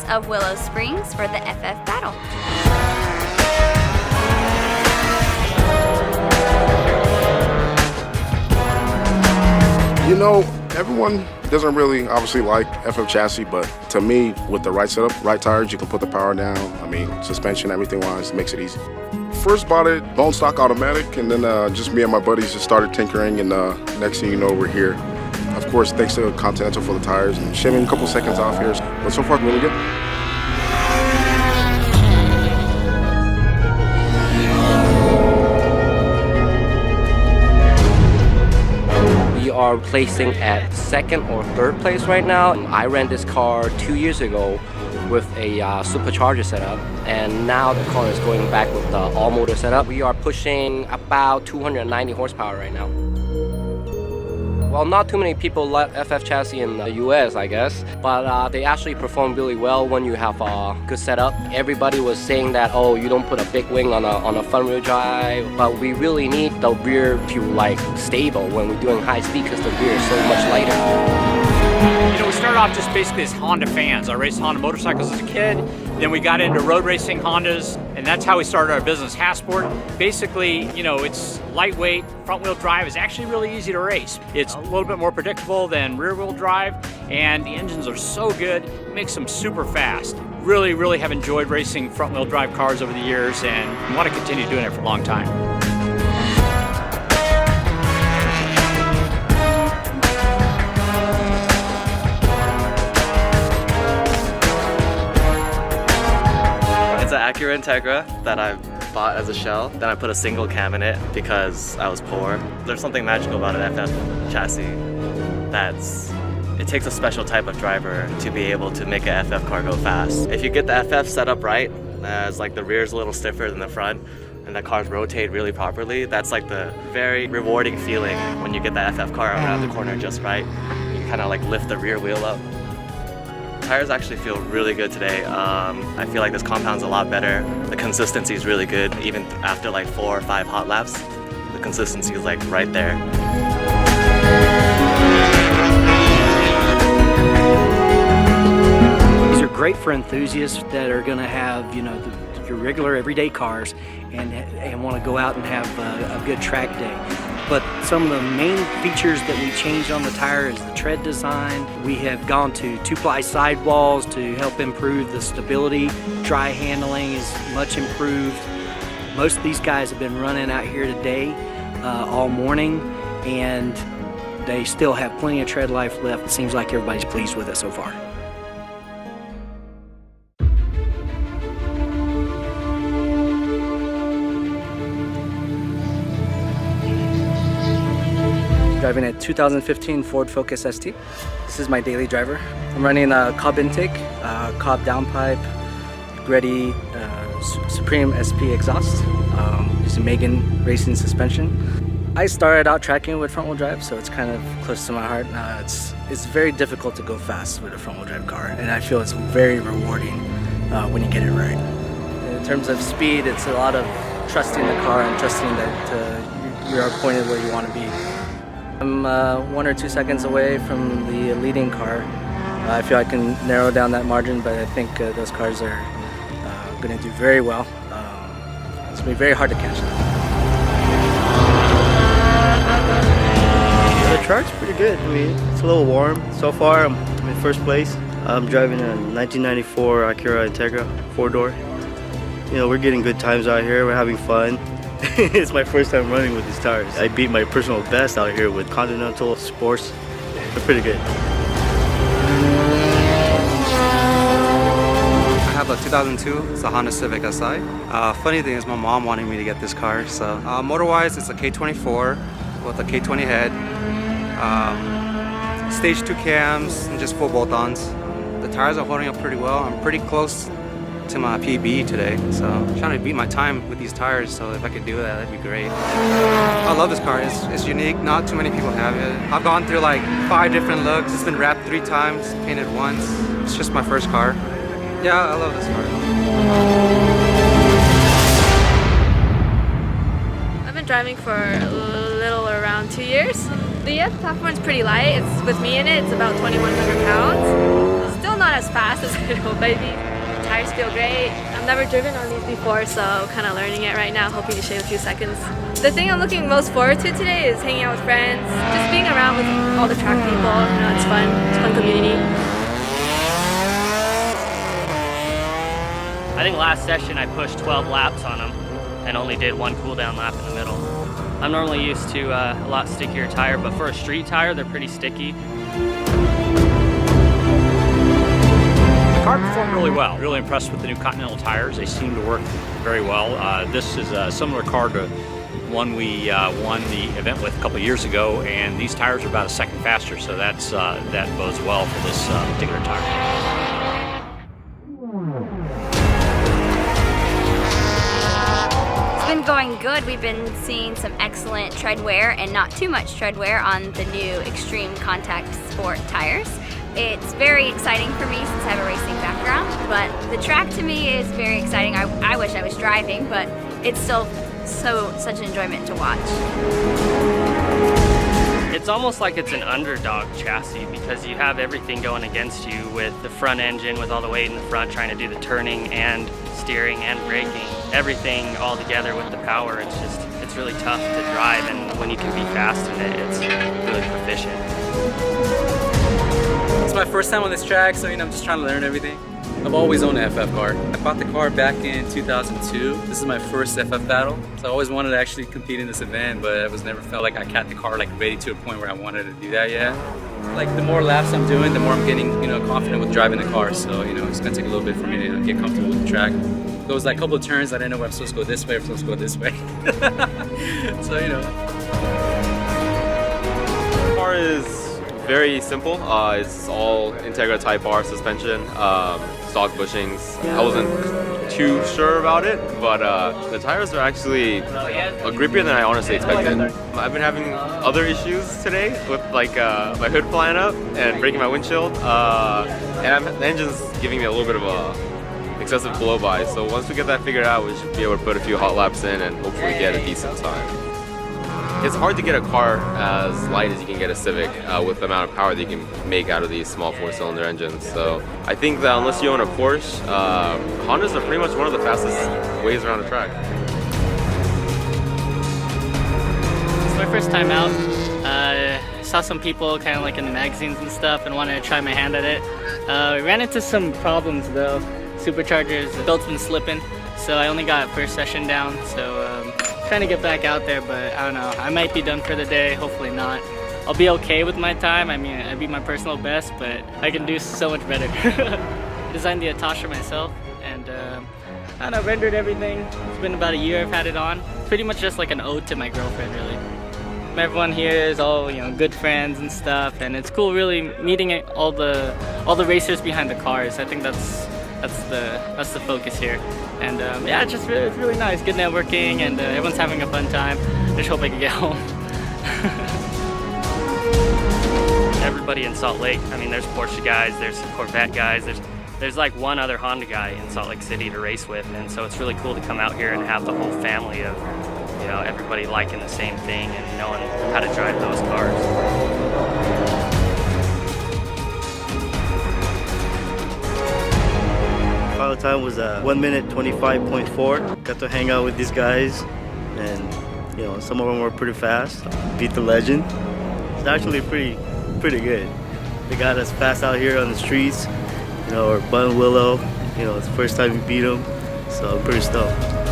of Willow Springs for the FF Battle. You know, everyone doesn't really obviously like FF chassis, but to me, with the right setup, right tires, you can put the power down. I mean, suspension, everything wise, makes it easy. First bought it bone stock automatic, and then just me and my buddies just started tinkering, and next thing you know, we're here. Of course, thanks to Continental for the tires and shaving a couple seconds off here, but so far really good. We are placing at second or third place right now. I ran this car 2 years ago with a supercharger setup, and now the car is going back with the all-motor setup. We are pushing about 290 horsepower right now. Well, not too many people like FF chassis in the US, I guess, but they actually perform really well when you have a good setup. Everybody was saying that, oh, you don't put a big wing on a front-wheel drive, but we really need the rear to like stable when we're doing high speed because the rear is so much lighter. You know, we started off just basically as Honda fans. I raced Honda motorcycles as a kid, then we got into road racing Hondas, and that's how we started our business, Hasport. Basically, you know, it's lightweight, front-wheel drive is actually really easy to race. It's a little bit more predictable than rear-wheel drive, and the engines are so good, it makes them super fast. Really have enjoyed racing front-wheel drive cars over the years, and want to continue doing it for a long time. It's an Acura Integra that I bought as a shell. Then I put a single cam in it because I was poor. There's something magical about an FF chassis it takes a special type of driver to be able to make an FF car go fast. If you get the FF set up right, as like the rear's a little stiffer than the front, and the cars rotate really properly, that's like the very rewarding feeling when you get the FF car around the corner just right. You kind of like lift the rear wheel up. Tires actually feel really good today. I feel like this compound's a lot better. The consistency is really good, even after like 4 or 5 hot laps. The consistency is like right there. These are great for enthusiasts that are going to have, you know, your regular everyday cars and want to go out and have a good track day. But some of the main features that we changed on the tire is the tread design. We have gone to 2-ply sidewalls to help improve the stability. Dry handling is much improved. Most of these guys have been running out here today all morning, and they still have plenty of tread life left. It seems like everybody's pleased with it so far. Driving a 2015 Ford Focus ST. This is my daily driver. I'm running a Cobb intake, Cobb downpipe, Greddy Supreme SP exhaust, using Megan racing suspension. I started out tracking with front-wheel drive, so it's kind of close to my heart. It's very difficult to go fast with a front-wheel drive car, and I feel it's very rewarding when you get it right. In terms of speed, it's a lot of trusting the car and trusting that you're pointed where you want to be. I'm 1 or 2 seconds away from the leading car. I feel I can narrow down that margin, but I think those cars are going to do very well. It's going to be very hard to catch them. The track's pretty good. I mean, it's a little warm. So far, I'm in first place. I'm driving a 1994 Acura Integra 4-door. You know, we're getting good times out here. We're having fun. It's my first time running with these tires. I beat my personal best out here with Continental Sports. They're pretty good. I have a 2002, it's a Honda Civic SI. Funny thing is my mom wanted me to get this car. So motor-wise, it's a K24 with a K20 head. Stage 2 cams and just full bolt-ons. The tires are holding up pretty well. I'm pretty close to my PB today, so I'm trying to beat my time with these tires, so if I could do that, that'd be great. I love this car. It's unique. Not too many people have it. I've gone through like 5 different looks. It's been wrapped 3 times, painted once. It's just my first car. Yeah, I love this car. I've been driving for a little around 2 years. The platform's pretty light. It's with me in it. It's about 2,100 pounds. Still not not as fast as I hope I'd be. Tires feel great. I've never driven on these before, so kind of learning it right now, hoping to shave a few seconds. The thing I'm looking most forward to today is hanging out with friends, just being around with all the track people. You know, it's fun community. I think last session I pushed 12 laps on them and only did one cool down lap in the middle. I'm normally used to a lot stickier tire, but for a street tire, they're pretty sticky. The car performed really well. Really impressed with the new Continental tires. They seem to work very well. This is a similar car to one we won the event with a couple years ago, and these tires are about a second faster, so that bodes well for this particular tire. It's been going good. We've been seeing some excellent tread wear and not too much tread wear on the new ExtremeContact Sport tires. It's very exciting for me since I have a racing background, but the track to me is very exciting. I wish I was driving, but it's still such an enjoyment to watch. It's almost like it's an Underdog chassis because you have everything going against you with the front engine, with all the weight in the front, trying to do the turning and steering and braking, everything all together with the power. It's really tough to drive, and when you can be fast in it, it's really proficient. It's my first time on this track, so I'm just trying to learn everything. I've always owned an FF car. I bought the car back in 2002. This is my first FF battle. So I always wanted to actually compete in this event, but I never felt like I got the car ready to a point where I wanted to do that yet. The more laps I'm doing, the more I'm getting confident with driving the car. So it's gonna take a little bit for me to get comfortable with the track. There was a couple of turns I didn't know if I'm supposed to go this way or if I'm supposed to go this way. So The car is very simple. It's all Integra Type R suspension, stock bushings. I wasn't too sure about it, but the tires are actually grippier than I honestly expected. I've been having other issues today with my hood flying up and breaking my windshield, and the engine's giving me a little bit of a excessive blow-by. So once we get that figured out, we should be able to put a few hot laps in and hopefully get a decent time. It's hard to get a car as light as you can get a Civic with the amount of power that you can make out of these small four-cylinder engines. So I think that unless you own a Porsche, Hondas are pretty much one of the fastest ways around the track. It's my first time out. I saw some people kind of in the magazines and stuff and wanted to try my hand at it. We ran into some problems though. Superchargers, the belt's been slipping, so I only got first session down. So trying to get back out there, but I don't know. I might be done for the day, hopefully not. I'll be okay with my time. I mean, I beat my personal best, but I can do so much better. Designed the Atasha myself, and I don't know, rendered everything. It's been about a year I've had it on. It's pretty much just like an ode to my girlfriend, really. Everyone here is all good friends and stuff, and it's cool really meeting all the racers behind the cars. I think that's the focus here, and yeah, it's really nice, good networking, and everyone's having a fun time. I just hope I can get home. Everybody in Salt Lake, I mean, there's Porsche guys, there's Corvette guys, there's like one other Honda guy in Salt Lake City to race with, and so it's really cool to come out here and have the whole family of everybody liking the same thing and knowing how to drive those cars. Final time was 1 minute 25.4. Got to hang out with these guys, and some of them were pretty fast. Beat the legend. It's actually pretty good. They got us fast out here on the streets. Or Bun Willow. It's the first time we beat them, so I'm pretty stoked.